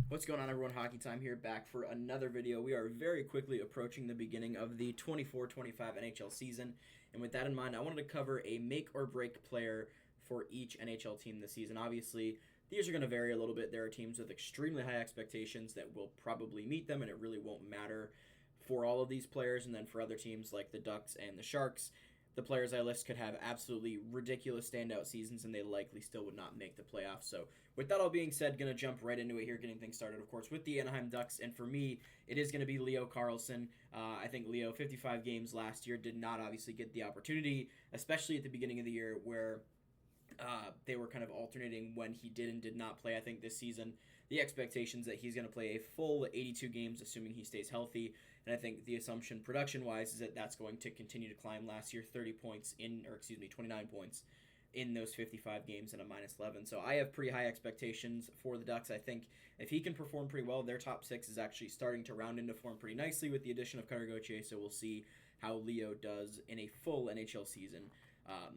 What's going on, everyone? Hockey Time here, back for another video. We are very quickly approaching the beginning of the 24-25 NHL season, and with that in mind, I wanted to cover a make or break player for each NHL team this season. Obviously, these are going to vary a little bit. There are teams with extremely high expectations that will probably meet them, and it really won't matter for all of these players. And then for other teams like the Ducks and the Sharks, the players I list could have absolutely ridiculous standout seasons, and they likely still would not make the playoffs. So, with that all being said, going to jump right into it here, getting things started, of course, with the Anaheim Ducks. And for me, it is going to be Leo Carlsson. I think Leo, 55 games last year, did not obviously get the opportunity, especially at the beginning of the year where they were kind of alternating when he did and did not play. I think this season, the expectations that he's going to play a full 82 games, assuming he stays healthy. And I think the assumption production-wise is that that's going to continue to climb. Last year, 29 points in those 55 games and a minus 11. So I have pretty high expectations for the Ducks. I think if he can perform pretty well, their top six is actually starting to round into form pretty nicely with the addition of Cutter Gauthier. So we'll see how Leo does in a full NHL season.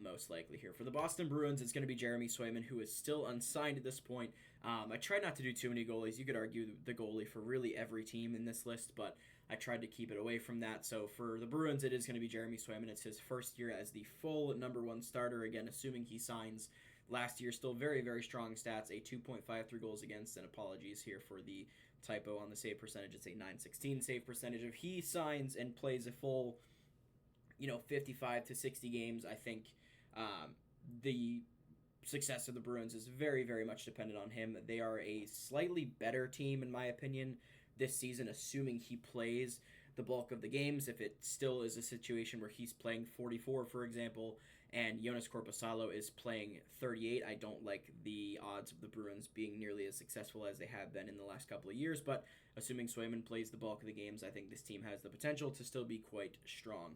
Most likely here. For the Boston Bruins, it's going to be Jeremy Swayman, who is still unsigned at this point. I try not to do too many goalies. You could argue the goalie for really every team in this list, but I tried to keep it away from that. So for the Bruins, it is going to be Jeremy Swayman. It's his first year as the full number one starter, again, assuming he signs. Last year, still very, very strong stats, a 2.53 goals against, and apologies here for the typo on the save percentage. It's a 916 save percentage. If he signs and plays a full 55 to 60 games, I think the success of the Bruins is very, very much dependent on him. They are a slightly better team, in my opinion, this season, assuming he plays the bulk of the games. If it still is a situation where he's playing 44, for example, and Jonas Korpisalo is playing 38, I don't like the odds of the Bruins being nearly as successful as they have been in the last couple of years. But assuming Swayman plays the bulk of the games, I think this team has the potential to still be quite strong.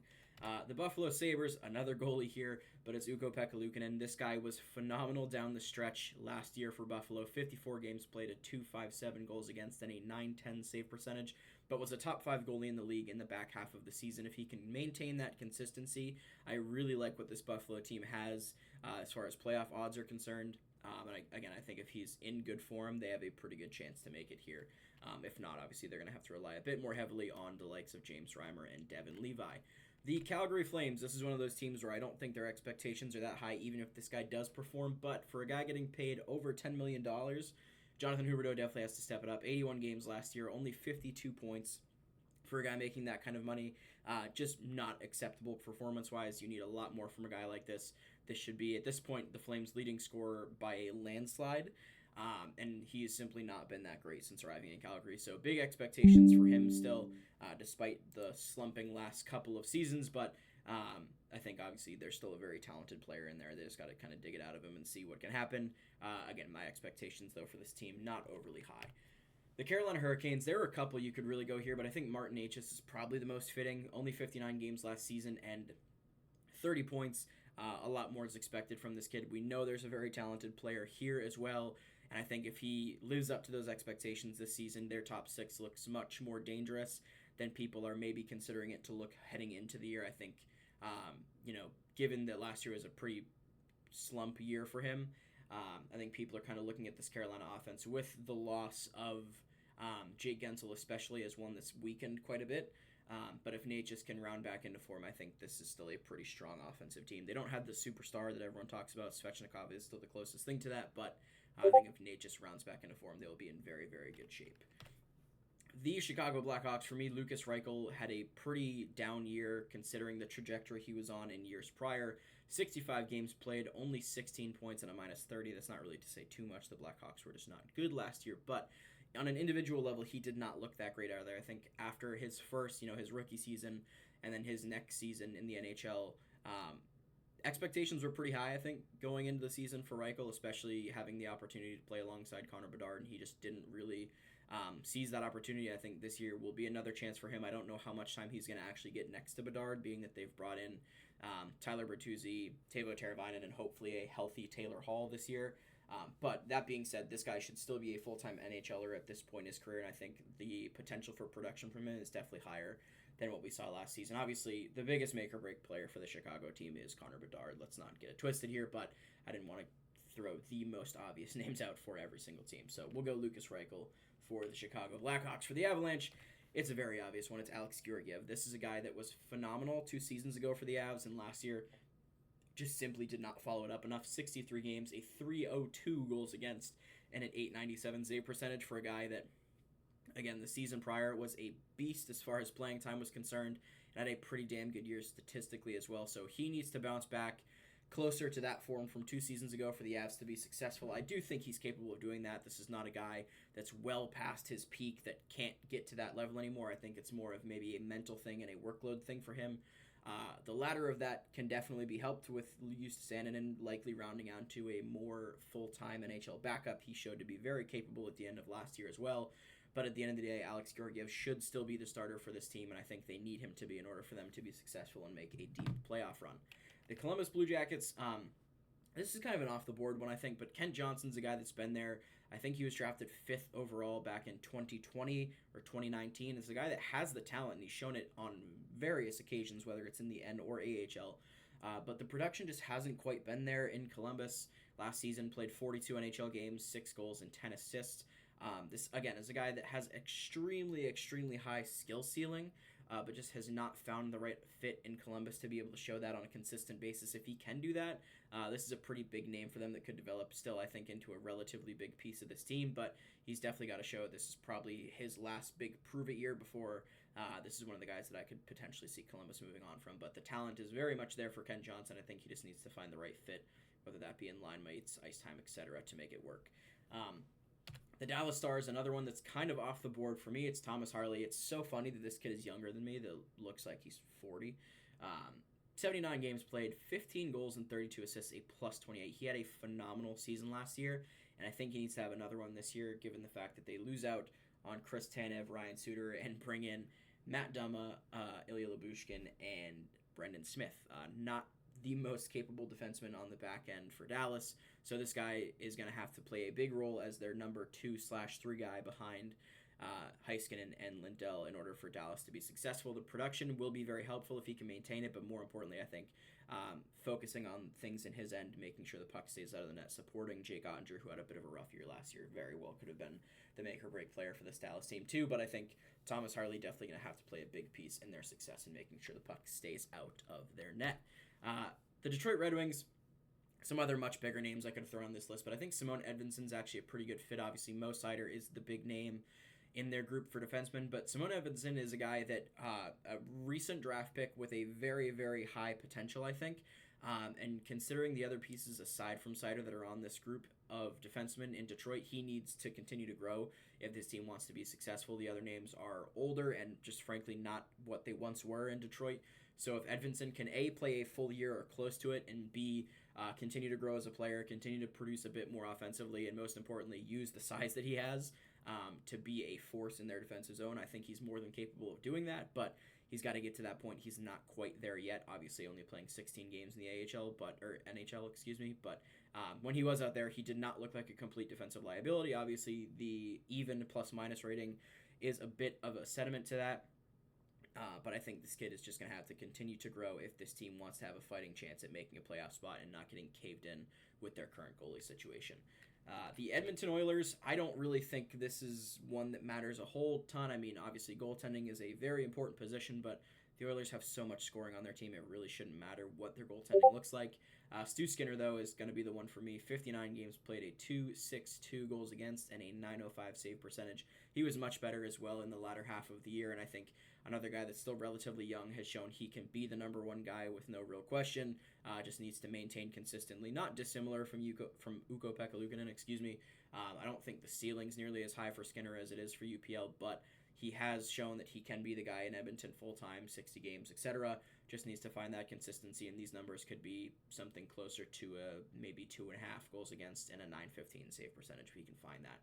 The Buffalo Sabres, another goalie here, but it's Ukko-Pekka Luukkonen. This guy was phenomenal down the stretch last year for Buffalo. 54 games played, at 257 goals against, and a 910 save percentage, but was a top 5 goalie in the league in the back half of the season. If he can maintain that consistency, I really like what this Buffalo team has as far as playoff odds are concerned. And I think if he's in good form, they have a pretty good chance to make it here. If not, obviously, they're going to have to rely a bit more heavily on the likes of James Reimer and Devin Levi. The Calgary Flames, this is one of those teams where I don't think their expectations are that high, even if this guy does perform. But for a guy getting paid over $10 million, Jonathan Huberdeau definitely has to step it up. 81 games last year, only 52 points. For a guy making that kind of money, just not acceptable performance-wise. You need a lot more from a guy like this. This should be, at this point, the Flames' leading scorer by a landslide. And he's simply not been that great since arriving in Calgary. So big expectations for him still, despite the slumping last couple of seasons. But I think obviously there's still a very talented player in there. They just got to kind of dig it out of him and see what can happen. Again, my expectations, though, for this team, not overly high. The Carolina Hurricanes, there are a couple you could really go here, but I think Martin Necas is probably the most fitting. Only 59 games last season and 30 points. A lot more is expected from this kid. We know there's a very talented player here as well, and I think if he lives up to those expectations this season, their top six looks much more dangerous than people are maybe considering it to look heading into the year. I think, given that last year was a pretty slump year for him, I think people are kind of looking at this Carolina offense with the loss of Jake Gensel especially as one that's weakened quite a bit. But if Necas can round back into form, I think this is still a pretty strong offensive team. They don't have the superstar that everyone talks about. Svechnikov is still the closest thing to that, but I think if Necas rounds back into form, they'll be in very, very good shape. The Chicago Blackhawks, for me, Lukas Reichel had a pretty down year considering the trajectory he was on in years prior. 65 games played, only 16 points and a minus 30. That's not really to say too much. The Blackhawks were just not good last year, but on an individual level, he did not look that great either. I think after his first, his rookie season and then his next season in the NHL, expectations were pretty high, I think, going into the season for Reichel, especially having the opportunity to play alongside Connor Bedard, and he just didn't really seize that opportunity. I think this year will be another chance for him. I don't know how much time he's going to actually get next to Bedard, being that they've brought in Tyler Bertuzzi, Teuvo Teravainen, and hopefully a healthy Taylor Hall this year. But that being said, this guy should still be a full-time NHLer at this point in his career, and I think the potential for production from him is definitely higher than what we saw last season. Obviously, the biggest make-or-break player for the Chicago team is Connor Bedard. Let's not get it twisted here, but I didn't want to throw the most obvious names out for every single team. So we'll go Lukas Reichel for the Chicago Blackhawks. For the Avalanche, it's a very obvious one. It's Alex Georgiev. This is a guy that was phenomenal 2 seasons ago for the Avs, and last year just simply did not follow it up enough. 63 games, a 302 goals against, and an 897 save percentage for a guy that, again, the season prior was a beast as far as playing time was concerned, and had a pretty damn good year statistically as well. So he needs to bounce back closer to that form from 2 seasons ago for the Avs to be successful. I do think he's capable of doing that. This is not a guy that's well past his peak that can't get to that level anymore. I think it's more of maybe a mental thing and a workload thing for him. The latter of that can definitely be helped with Justus Sandinen likely rounding on to a more full-time NHL backup. He showed to be very capable at the end of last year as well. But at the end of the day, Alex Georgiev should still be the starter for this team, and I think they need him to be in order for them to be successful and make a deep playoff run. The Columbus Blue Jackets, this is kind of an off-the-board one, I think, but Kent Johnson's a guy that's been there. I think he was drafted 5th overall back in 2020 or 2019. It's a guy that has the talent, and he's shown it on various occasions, whether it's in the N or AHL. But the production just hasn't quite been there in Columbus. Last season, played 42 NHL games, 6 goals, and 10 assists. This, again, is a guy that has extremely, extremely high skill ceiling, but just has not found the right fit in Columbus to be able to show that on a consistent basis. If he can do that, this is a pretty big name for them that could develop still, I think, into a relatively big piece of this team, but he's definitely got to show this is probably his last big prove-it year before this is one of the guys that I could potentially see Columbus moving on from. But the talent is very much there for Ken Johnson. I think he just needs to find the right fit, whether that be in line mates, ice time, etc., to make it work. The Dallas Stars, another one that's kind of off the board for me. It's Thomas Harley. It's so funny that this kid is younger than me. That looks like he's 40. 79 games played, 15 goals and 32 assists, a +28. He had a phenomenal season last year, and I think he needs to have another one this year, given the fact that they lose out on Chris Tanev, Ryan Suter, and bring in Matt Dumma, Ilya Lyubushkin, and Brendan Smith. Not the most capable defenseman on the back end for Dallas. So this guy is going to have to play a big role as their number 2/3 guy behind Heiskanen and Lindell in order for Dallas to be successful. The production will be very helpful if he can maintain it, but more importantly, I think focusing on things in his end, making sure the puck stays out of the net, supporting Jake Ottinger, who had a bit of a rough year last year, very well could have been the make-or-break player for this Dallas team too, but I think Thomas Harley definitely going to have to play a big piece in their success in making sure the puck stays out of their net. The Detroit Red Wings, some other much bigger names I could throw on this list, but I think Simone Edvinsson's actually a pretty good fit. Obviously, Mo Seider is the big name in their group for defensemen, but Simone Edvinsson is a guy that a recent draft pick with a very, very high potential, I think. And considering the other pieces aside from Seider that are on this group of defensemen in Detroit, he needs to continue to grow if this team wants to be successful. The other names are older and just frankly not what they once were in Detroit. So if Edvinsson can A, play a full year or close to it, and B, continue to grow as a player, continue to produce a bit more offensively, and most importantly, use the size that he has to be a force in their defensive zone, I think he's more than capable of doing that, but he's got to get to that point. He's not quite there yet, obviously only playing 16 games in the NHL, or NHL, but when he was out there, he did not look like a complete defensive liability. Obviously, the even plus-minus rating is a bit of a sediment to that. But I think this kid is just going to have to continue to grow if this team wants to have a fighting chance at making a playoff spot and not getting caved in with their current goalie situation. The Edmonton Oilers, I don't really think this is one that matters a whole ton. I mean, obviously goaltending is a very important position, but the Oilers have so much scoring on their team, it really shouldn't matter what their goaltending looks like. Stu Skinner, though, is going to be the one for me. 59 games played, a .262 goals against, and a .905 save percentage. He was much better as well in the latter half of the year, and I think another guy that's still relatively young has shown he can be the number one guy with no real question. Just needs to maintain consistently. Not dissimilar from Ukko-Pekka Luukkonen, I don't think the ceiling's nearly as high for Skinner as it is for UPL, but he has shown that he can be the guy in Edmonton full-time, 60 games, etc. Just needs to find that consistency, and these numbers could be something closer to maybe 2.5 goals against and a .915 save percentage if he can find that.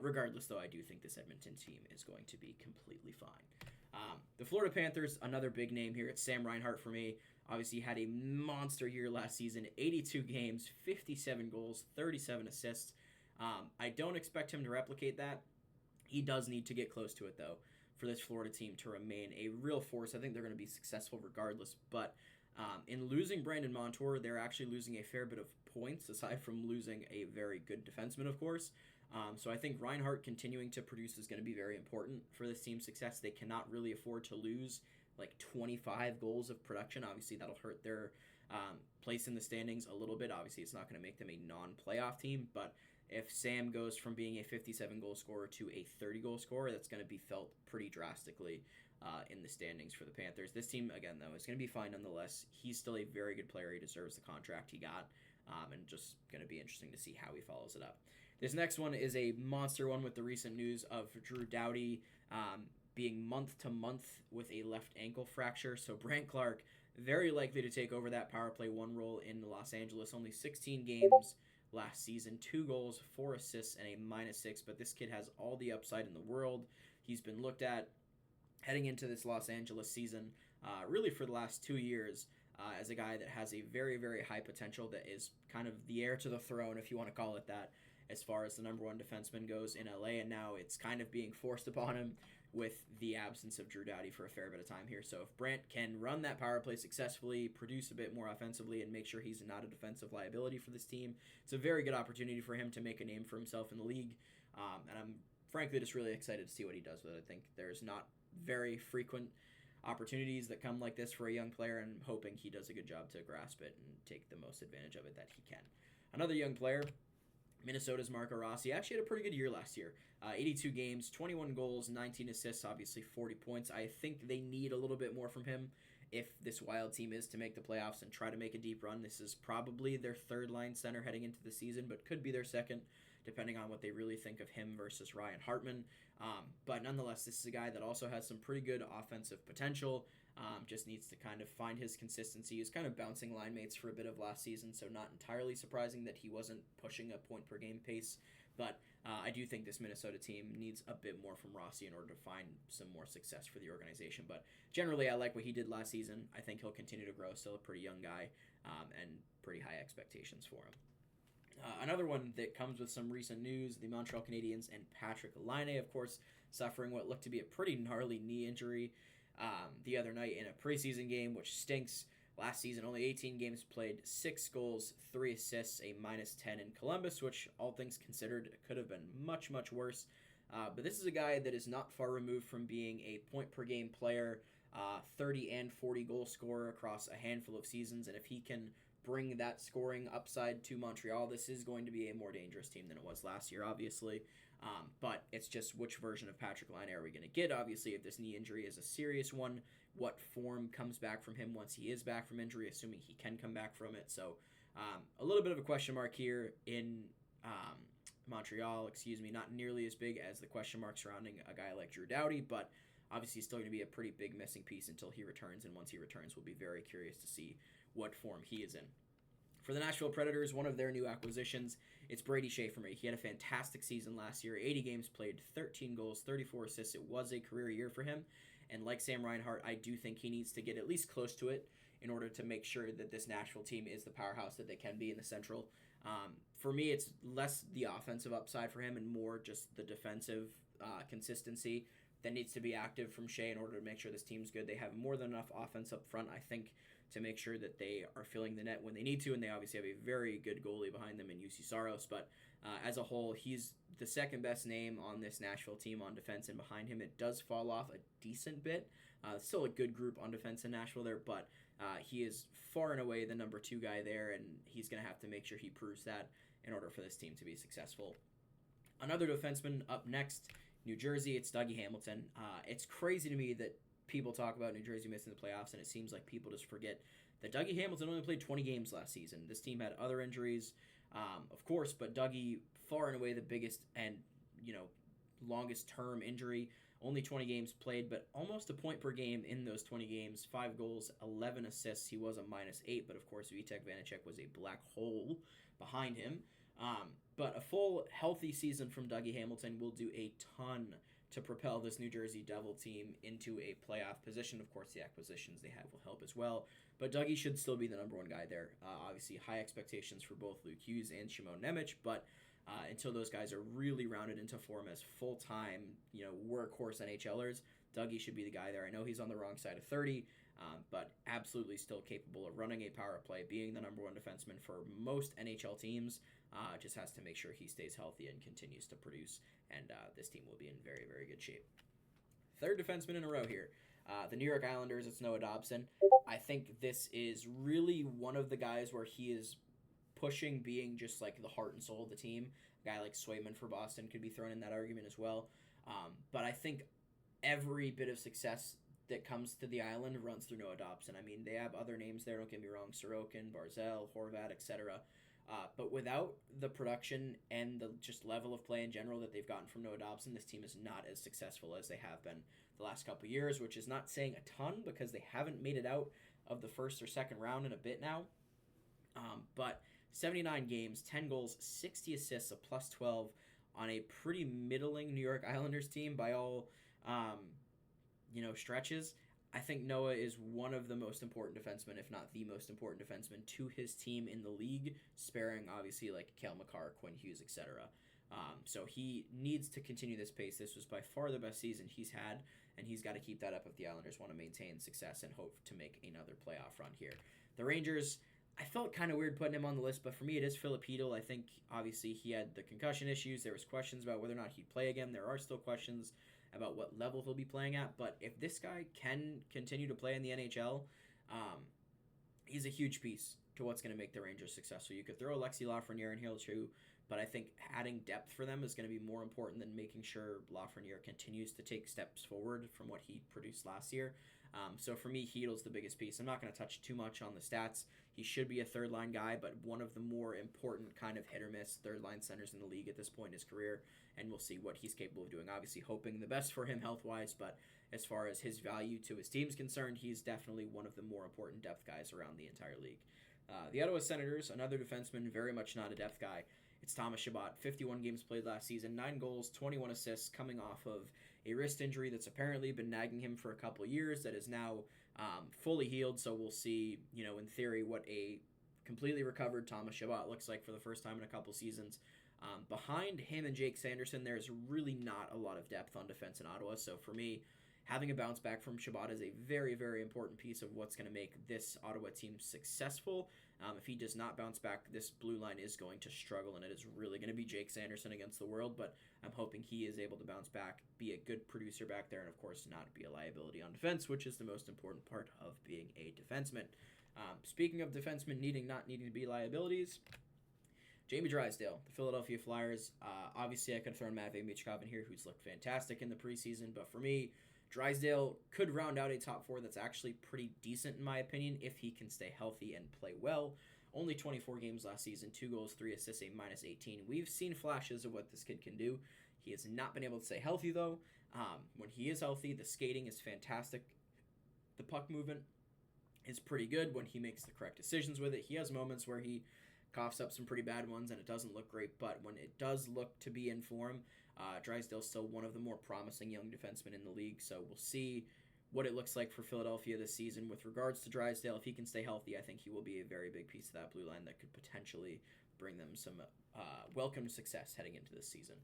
Regardless, though, I do think this Edmonton team is going to be completely fine. The Florida Panthers, another big name here. It's Sam Reinhart for me. Obviously, had a monster year last season, 82 games, 57 goals, 37 assists. I don't expect him to replicate that. He does need to get close to it, though, for this Florida team to remain a real force. I think they're going to be successful regardless, but in losing Brandon Montour, they're actually losing a fair bit of points, aside from losing a very good defenseman, of course. So I think Reinhart continuing to produce is going to be very important for this team's success. They cannot really afford to lose like 25 goals of production. Obviously, that'll hurt their place in the standings a little bit. Obviously, it's not going to make them a non-playoff team, but if Sam goes from being a 57 goal scorer to a 30 goal scorer, that's going to be felt pretty drastically in the standings for the Panthers. This team, again, though, is going to be fine nonetheless. He's still a very good player. He deserves the contract he got, and just going to be interesting to see how he follows it up. This next one is a monster one with the recent news of Drew Doughty being month to month with a left ankle fracture. So Brandt Clarke, very likely to take over that power play 1 role in Los Angeles. Only 16 games last season, 2 goals, 4 assists, and a -6. But this kid has all the upside in the world. He's been looked at heading into this Los Angeles season, really for the last 2 years, as a guy that has a very, very high potential that is kind of the heir to the throne, if you want to call it that, as far as the number 1 defenseman goes in LA, and now it's kind of being forced upon him with the absence of Drew Doughty for a fair bit of time here. So if Brandt can run that power play successfully, produce a bit more offensively, and make sure he's not a defensive liability for this team, it's a very good opportunity for him to make a name for himself in the league, and I'm frankly just really excited to see what he does with it. I think there's not very frequent opportunities that come like this for a young player, and I'm hoping he does a good job to grasp it and take the most advantage of it that he can. Another young player, Minnesota's Marco Rossi, actually had a pretty good year last year. 82 games, 21 goals, 19 assists, obviously 40 points. I think they need a little bit more from him if this Wild team is to make the playoffs and try to make a deep run. This is probably their 3rd-line center heading into the season, but could be their 2nd, depending on what they really think of him versus Ryan Hartman. But nonetheless, this is a guy that also has some pretty good offensive potential. Just needs to kind of find his consistency. He was kind of bouncing line mates for a bit of last season, so not entirely surprising that he wasn't pushing a point-per-game pace. But I do think this Minnesota team needs a bit more from Rossi in order to find some more success for the organization. But generally, I like what he did last season. I think he'll continue to grow. Still a pretty young guy, and pretty high expectations for him. Another one that comes with some recent news, the Montreal Canadiens and Patrick Laine, of course, suffering what looked to be a pretty gnarly knee injury the other night in a preseason game, which stinks. Last season, only 18 games played, 6 goals, 3 assists, a -10 in Columbus, which, all things considered, could have been much, much worse. But this is a guy that is not far removed from being a point-per-game player, 30 and 40 goal scorer across a handful of seasons, and if he can bring that scoring upside to Montreal, this is going to be a more dangerous team than it was last year, obviously. But it's just which version of Patrick Laine are we going to get? Obviously, if this knee injury is a serious one, what form comes back from him once he is back from injury, assuming he can come back from it. So a little bit of a question mark here in Montreal, not nearly as big as the question mark surrounding a guy like Drew Doughty, but obviously still going to be a pretty big missing piece until he returns, and once he returns, we'll be very curious to see what form he is in. For the Nashville Predators, one of their new acquisitions, it's Brady Shea for me. He had a fantastic season last year, 80 games played, 13 goals, 34 assists. It was a career year for him, and like Sam Reinhart, I do think he needs to get at least close to it in order to make sure that this Nashville team is the powerhouse that they can be in the Central. For me, it's less the offensive upside for him and more just the defensive consistency that needs to be active from Shea in order to make sure this team's good. They have more than enough offense up front, I think, to make sure that they are filling the net when they need to, and they obviously have a very good goalie behind them in UC Saros, but as a whole, he's the second best name on this Nashville team on defense, and behind him it does fall off a decent bit. Still a good group on defense in Nashville there, but he is far and away the number 2 guy there, and he's going to have to make sure he proves that in order for this team to be successful. Another defenseman up next, New Jersey, it's Dougie Hamilton. It's crazy to me that people talk about New Jersey missing the playoffs, and it seems like people just forget that Dougie Hamilton only played 20 games last season. This team had other injuries, of course, but Dougie, far and away the biggest and, longest term injury. Only 20 games played, but almost a point per game in those 20 games. 5 goals, 11 assists. He was a -8, but of course Vitek Vanacek was a black hole behind him. But a full, healthy season from Dougie Hamilton will do a ton to propel this New Jersey Devil team into a playoff position. Of course, the acquisitions they have will help as well. But Dougie should still be the number 1 guy there. Obviously, high expectations for both Luke Hughes and Shimon Nemec, but until those guys are really rounded into form as full-time, workhorse NHLers, Dougie should be the guy there. I know he's on the wrong side of 30, but absolutely still capable of running a power play, being the number one defenseman for most NHL teams. Just has to make sure he stays healthy and continues to produce, and this team will be in very, very good shape. Third defenseman in a row here. The New York Islanders, it's Noah Dobson. I think this is really one of the guys where he is pushing being just like the heart and soul of the team. A guy like Swayman for Boston could be thrown in that argument as well. But I think every bit of success that comes to the island runs through Noah Dobson. I mean, they have other names there, don't get me wrong, Sorokin, Barzal, Horvat, etc. But without the production and the just level of play in general that they've gotten from Noah Dobson, this team is not as successful as they have been the last couple of years, which is not saying a ton because they haven't made it out of the first or second round in a bit now. But 79 games, 10 goals, 60 assists, a plus 12 on a pretty middling New York Islanders team by all stretches. I think Noah is one of the most important defensemen, if not the most important defenseman, to his team in the league, sparing obviously like Cale Makar, Quinn Hughes, etc. So he needs to continue this pace. This was by far the best season he's had, and he's got to keep that up if the Islanders want to maintain success and hope to make another playoff run here. The Rangers, I felt kind of weird putting him on the list, but for me it is Philip Hedl. I think obviously he had the concussion issues. There was questions about whether or not he'd play again. There are still questions about what level he'll be playing at, but if this guy can continue to play in the NHL, he's a huge piece to what's going to make the Rangers successful. You could throw Alexi Lafreniere in here too, but I think adding depth for them is going to be more important than making sure Lafreniere continues to take steps forward from what he produced last year. So for me, Hedl's the biggest piece. I'm not going to touch too much on the stats. He should be a third-line guy, but one of the more important kind of hit-or-miss third-line centers in the league at this point in his career, and we'll see what he's capable of doing. Obviously, hoping the best for him health-wise, but as far as his value to his team's concerned, he's definitely one of the more important depth guys around the entire league. The Ottawa Senators, another defenseman, very much not a depth guy. It's Thomas Chabot, 51 games played last season, 9 goals, 21 assists, coming off of a wrist injury that's apparently been nagging him for a couple of years that is now fully healed. So we'll see, in theory, what a completely recovered Thomas Chabot looks like for the first time in a couple seasons. Behind him and Jake Sanderson, there's really not a lot of depth on defense in Ottawa. So for me, having a bounce back from Chabot is a very, very important piece of what's going to make this Ottawa team successful. If he does not bounce back, this blue line is going to struggle, and it is really going to be Jake Sanderson against the world, but I'm hoping he is able to bounce back, be a good producer back there, and of course not be a liability on defense, which is the most important part of being a defenseman. Speaking of defensemen not needing to be liabilities, Jamie Drysdale, the Philadelphia Flyers. Obviously, I could have thrown Matvei Michkov in here, who's looked fantastic in the preseason, but for me, Drysdale could round out a top four that's actually pretty decent in my opinion if he can stay healthy and play well. Only 24 games last season, 2 goals, 3 assists, a minus 18. We've seen flashes of what this kid can do. He has not been able to stay healthy though. When he is healthy, the skating is fantastic. The puck movement is pretty good when he makes the correct decisions with it. He has moments where he coughs up some pretty bad ones and it doesn't look great, but when it does look to be in form, Drysdale's still one of the more promising young defensemen in the league, so we'll see what it looks like for Philadelphia this season. With regards to Drysdale, if he can stay healthy, I think he will be a very big piece of that blue line that could potentially bring them some welcome success heading into this season.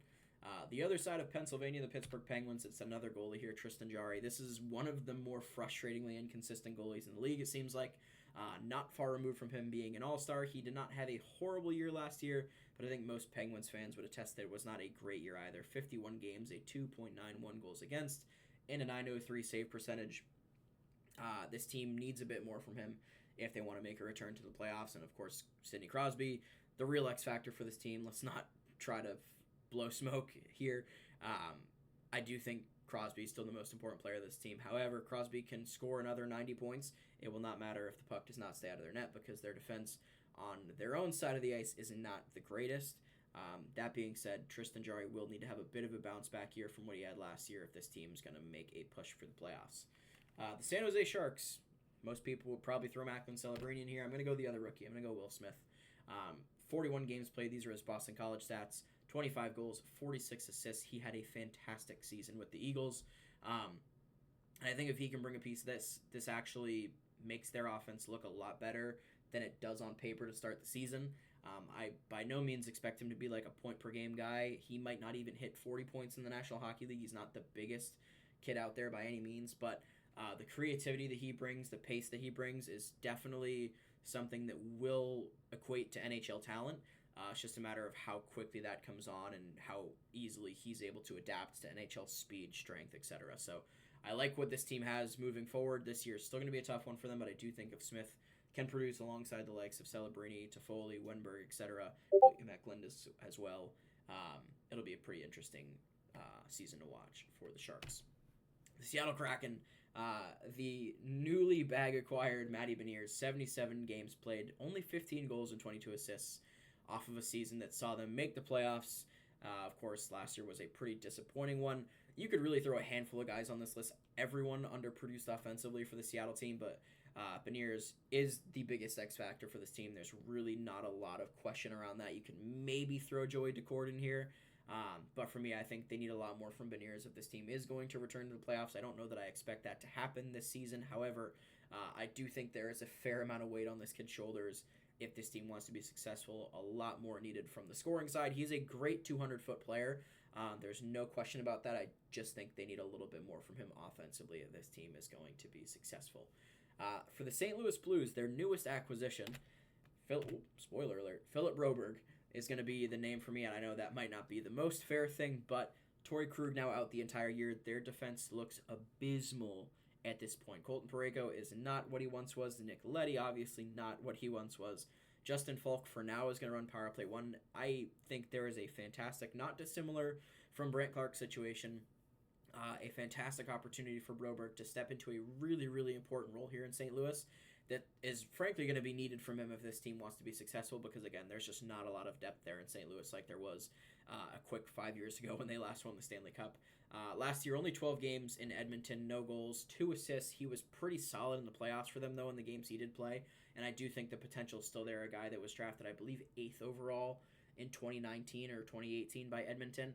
The other side of Pennsylvania, the Pittsburgh Penguins, it's another goalie here, Tristan Jarry. This is one of the more frustratingly inconsistent goalies in the league, it seems like. Not far removed from him being an all-star. He did not have a horrible year last year, but I think most Penguins fans would attest that it was not a great year either. 51 games, a 2.91 goals against, and a 903 save percentage. This team needs a bit more from him if they want to make a return to the playoffs. And, of course, Sidney Crosby, the real X factor for this team. Let's not try to blow smoke here. I do think Crosby is still the most important player of this team. However, Crosby can score another 90 points. It will not matter if the puck does not stay out of their net because their defense on their own side of the ice is not the greatest. That being said, Tristan Jarry will need to have a bit of a bounce back year from what he had last year if this team is going to make a push for the playoffs. The San Jose Sharks, most people will probably throw Macklin Celebrini in here. I'm going to go the other rookie. I'm going to go Will Smith. 41 games played. These are his Boston College stats. 25 goals, 46 assists. He had a fantastic season with the Eagles. And I think if he can bring a piece of this actually makes their offense look a lot better than it does on paper to start the season. I by no means expect him to be like a point-per-game guy. He might not even hit 40 points in the National Hockey League. He's not the biggest kid out there by any means, but The creativity that he brings, the pace that he brings is definitely something that will equate to NHL talent. It's just a matter of how quickly that comes on and how easily he's able to adapt to NHL speed, strength, etc. So I like what this team has moving forward. This year is still going to be a tough one for them, but I do think if Smith can produce alongside the likes of Celebrini, Toffoli, Wenberg, etc., McLind as well, it'll be a pretty interesting season to watch for the Sharks. The Seattle Kraken, the newly bag-acquired Matty Beniers, 77 games played, only 15 goals and 22 assists off of a season that saw them make the playoffs. Of course, last year was a pretty disappointing one. You could really throw a handful of guys on this list. Everyone underproduced offensively for the Seattle team, but Beniers is the biggest X factor for this team. There's really not a lot of question around that. You can maybe throw Joey Daccord in here, but for me, I think they need a lot more from Beniers if this team is going to return to the playoffs. I don't know that I expect that to happen this season. However, I do think there is a fair amount of weight on this kid's shoulders if this team wants to be successful. A lot more needed from the scoring side. He's a great 200-foot player. There's no question about that. I just think they need a little bit more from him offensively if this team is going to be successful. For the St. Louis Blues, their newest acquisition, spoiler alert, Philip Broberg is going to be the name for me, and I know that might not be the most fair thing, but Torrey Krug now out the entire year. Their defense looks abysmal at this point. Colton Parayko is not what he once was. Nick Leddy, obviously not what he once was. Justin Falk, for now, is going to run power play 1. I think there is a fantastic, not dissimilar from Brant Clark's situation, a fantastic opportunity for Broberg to step into a really, really important role here in St. Louis that is frankly going to be needed from him if this team wants to be successful, because, again, there's just not a lot of depth there in St. Louis like there was a quick 5 years ago when they last won the Stanley Cup. Last year, only 12 games in Edmonton, no goals, 2 assists. He was pretty solid in the playoffs for them, though, in the games he did play, and I do think the potential is still there. A guy that was drafted, I believe, 8th overall in 2019 or 2018 by Edmonton.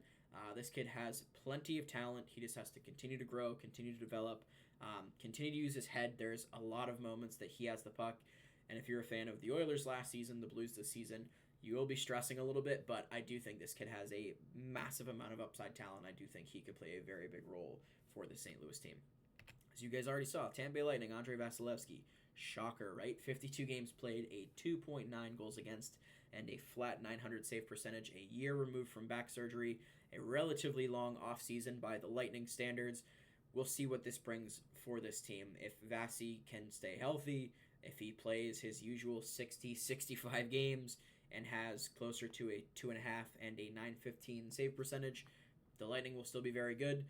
This kid has plenty of talent. He just has to continue to grow, continue to develop, continue to use his head. There's a lot of moments that he has the puck, and if you're a fan of the Oilers last season, the Blues this season, you will be stressing a little bit, but I do think this kid has a massive amount of upside talent. I do think he could play a very big role for the St. Louis team. As you guys already saw, Tampa Bay Lightning, Andrei Vasilevsky, shocker, right? 52 games played, a 2.9 goals against, and a flat 900 save percentage, a year removed from back surgery, a relatively long offseason by the Lightning standards. We'll see what this brings for this team. If Vasi can stay healthy, if he plays his usual 60, 65 games, and has closer to a 2.5 and a 915 save percentage, the Lightning will still be very good.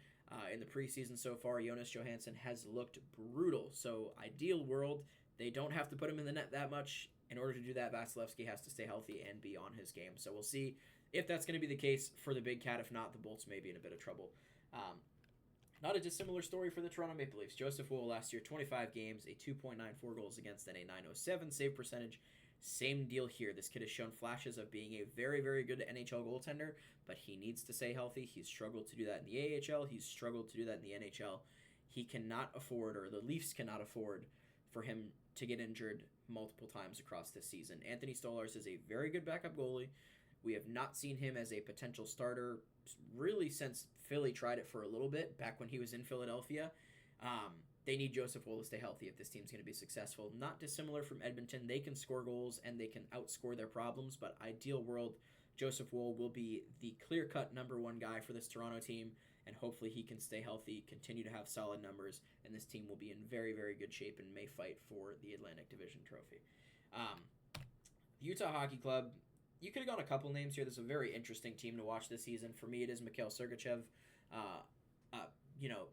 In the preseason so far, Jonas Johansson has looked brutal. So, ideal world, they don't have to put him in the net that much. In order to do that, Vasilevsky has to stay healthy and be on his game. So, we'll see if that's going to be the case for the Big Cat. If not, the Bolts may be in a bit of trouble. Not a dissimilar story for the Toronto Maple Leafs. Joseph Woll last year, 25 games, a 2.94 goals against, and a 907 save percentage. Same deal here. This kid has shown flashes of being a very, very good NHL goaltender, but he needs to stay healthy. He's struggled to do that in the AHL. He's struggled to do that in the NHL. He cannot afford, or the Leafs cannot afford, for him to get injured multiple times across this season. Anthony Stolarz is a very good backup goalie. We have not seen him as a potential starter really since Philly tried it for a little bit, back when he was in Philadelphia. They need Joseph Woll to stay healthy if this team's going to be successful. Not dissimilar from Edmonton. They can score goals and they can outscore their problems, but ideal world, Joseph Woll will be the clear-cut number 1 guy for this Toronto team, and hopefully he can stay healthy, continue to have solid numbers, and this team will be in very, very good shape and may fight for the Atlantic Division trophy. The Utah Hockey Club, you could have gone a couple names here. This is a very interesting team to watch this season. For me, it is Mikhail Sergachev.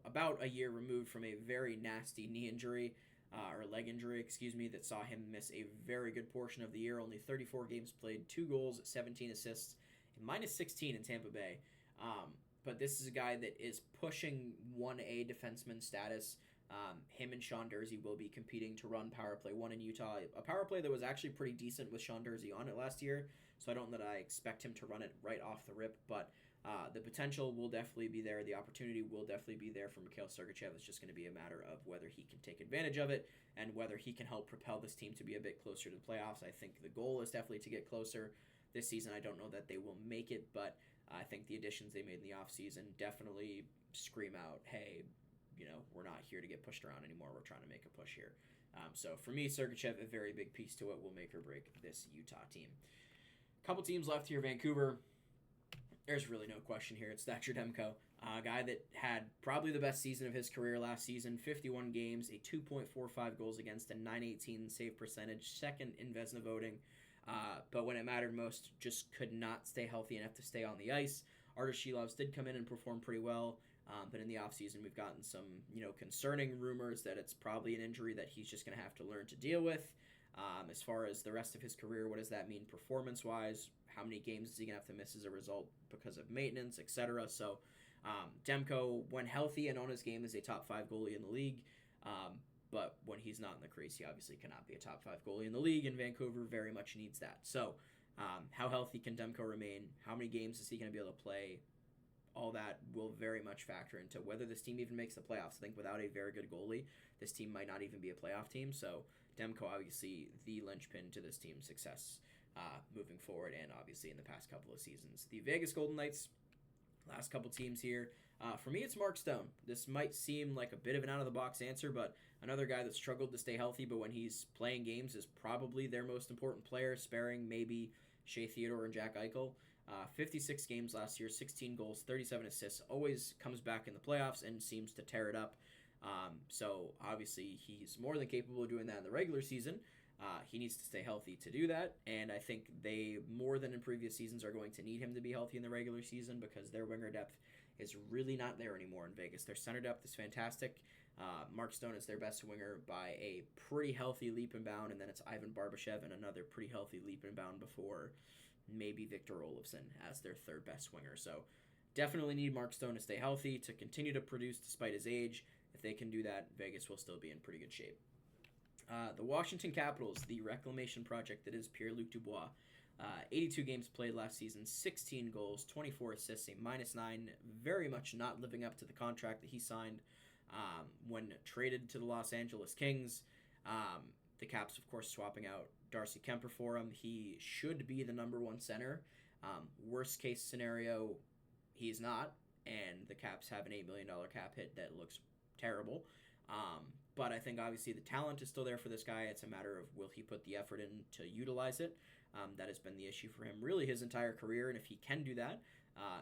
About a year removed from a very nasty knee injury, or leg injury, that saw him miss a very good portion of the year. Only 34 games played, 2 goals, 17 assists, and minus 16 in Tampa Bay. But this is a guy that is pushing 1A defenseman status. Him and Sean Durzi will be competing to run power play 1 in Utah. A power play that was actually pretty decent with Sean Durzi on it last year, so I don't know that I expect him to run it right off the rip, but the potential will definitely be there. The opportunity will definitely be there for Mikhail Sergachev. It's just going to be a matter of whether he can take advantage of it and whether he can help propel this team to be a bit closer to the playoffs. I think the goal is definitely to get closer this season. I don't know that they will make it, but I think the additions they made in the offseason definitely scream out, hey, we're not here to get pushed around anymore. We're trying to make a push here. So for me, Sergachev, a very big piece to it, will make or break this Utah team. Couple teams left here. Vancouver, there's really no question here. It's Thatcher Demko, a guy that had probably the best season of his career last season. 51 games, a 2.45 goals against, a 918 save percentage, second in Vezina voting. But when it mattered most, just could not stay healthy enough to stay on the ice. Artur Shilovs did come in and perform pretty well. But in the offseason, we've gotten some, concerning rumors that it's probably an injury that he's just going to have to learn to deal with. As far as the rest of his career, what does that mean performance-wise? How many games is he going to have to miss as a result because of maintenance, etc.? So Demko, when healthy and on his game, is a top 5 goalie in the league. But when he's not in the crease, he obviously cannot be a top 5 goalie in the league, and Vancouver very much needs that. So how healthy can Demko remain? How many games is he going to be able to play? All that will very much factor into whether this team even makes the playoffs. I think without a very good goalie, this team might not even be a playoff team. So Demko, obviously, the linchpin to this team's success moving forward, and obviously in the past couple of seasons. The Vegas Golden Knights, last couple teams here. For me, it's Mark Stone. This might seem like a bit of an out-of-the-box answer, but another guy that struggled to stay healthy, but when he's playing games is probably their most important player, sparing maybe Shea Theodore and Jack Eichel. 56 games last year, 16 goals, 37 assists, always comes back in the playoffs and seems to tear it up. So obviously he's more than capable of doing that in the regular season. He needs to stay healthy to do that, and I think they, more than in previous seasons, are going to need him to be healthy in the regular season because their winger depth is really not there anymore in Vegas. Their center depth is fantastic. Mark Stone is their best winger by a pretty healthy leap and bound, and then it's Ivan Barbashev and another pretty healthy leap and bound before maybe Victor Olofsson as their third best winger. So definitely need Mark Stone to stay healthy, to continue to produce despite his age. If they can do that, Vegas will still be in pretty good shape. The Washington Capitals, the reclamation project that is Pierre-Luc Dubois. 82 games played last season, 16 goals, 24 assists, a -9, very much not living up to the contract that he signed when traded to the Los Angeles Kings. The Caps, of course, swapping out Darcy Kemper for him. He should be the number 1 center. Worst case scenario, he's not, and the Caps have an $8 million cap hit that looks terrible. But I think obviously the talent is still there for this guy. It's a matter of will he put the effort in to utilize it. That has been the issue for him really his entire career, and if he can do that,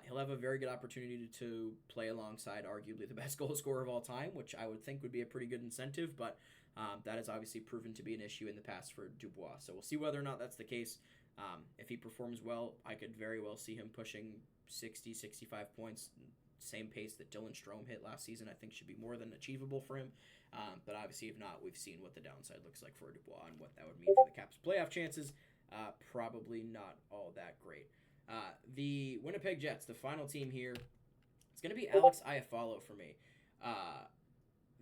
he'll have a very good opportunity to play alongside arguably the best goal scorer of all time, which I would think would be a pretty good incentive, but that has obviously proven to be an issue in the past for Dubois. So we'll see whether or not that's the case. If he performs well, I could very well see him pushing 60, 65 points, same pace that Dylan Strome hit last season. I think should be more than achievable for him. But obviously, if not, we've seen what the downside looks like for Dubois and what that would mean for the Caps' playoff chances. Probably not all that great. The Winnipeg Jets, the final team here, it's going to be Alex Iafallo for me.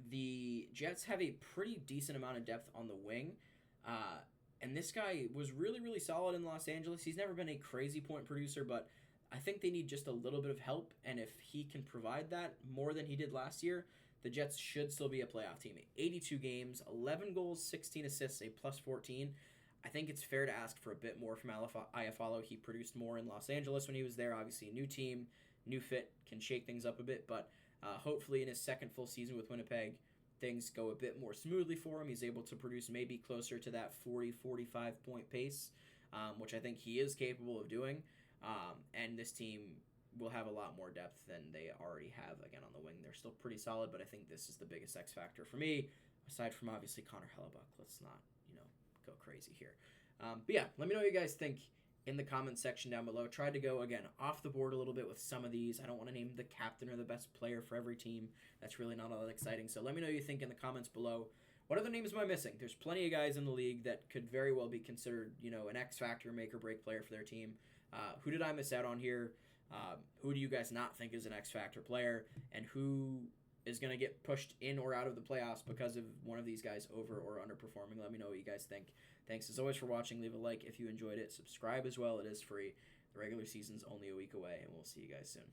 The Jets have a pretty decent amount of depth on the wing. And this guy was really, really solid in Los Angeles. He's never been a crazy point producer, but I think they need just a little bit of help. And if he can provide that more than he did last year, the Jets should still be a playoff team. 82 games, 11 goals, 16 assists, a +14. I think it's fair to ask for a bit more from Iafallo. He produced more in Los Angeles when he was there. Obviously, a new team, new fit, can shake things up a bit. But hopefully in his second full season with Winnipeg, things go a bit more smoothly for him. He's able to produce maybe closer to that 40, 45 point pace, which I think he is capable of doing. And this team will have a lot more depth than they already have, again, on the wing. They're still pretty solid, but I think this is the biggest X factor for me, aside from obviously Connor Hellebuck. Let's not, go crazy here. But yeah, let me know what you guys think in the comments section down below. Tried to go, again, off the board a little bit with some of these. I don't want to name the captain or the best player for every team. That's really not all that exciting. So let me know what you think in the comments below. What other names am I missing? There's plenty of guys in the league that could very well be considered, an X factor, make or break player for their team. Who did I miss out on here? Who do you guys not think is an X factor player? And who is going to get pushed in or out of the playoffs because of one of these guys over or underperforming? Let me know what you guys think. Thanks as always for watching. Leave a like if you enjoyed it. Subscribe as well. It is free. The regular season's only a week away, and we'll see you guys soon.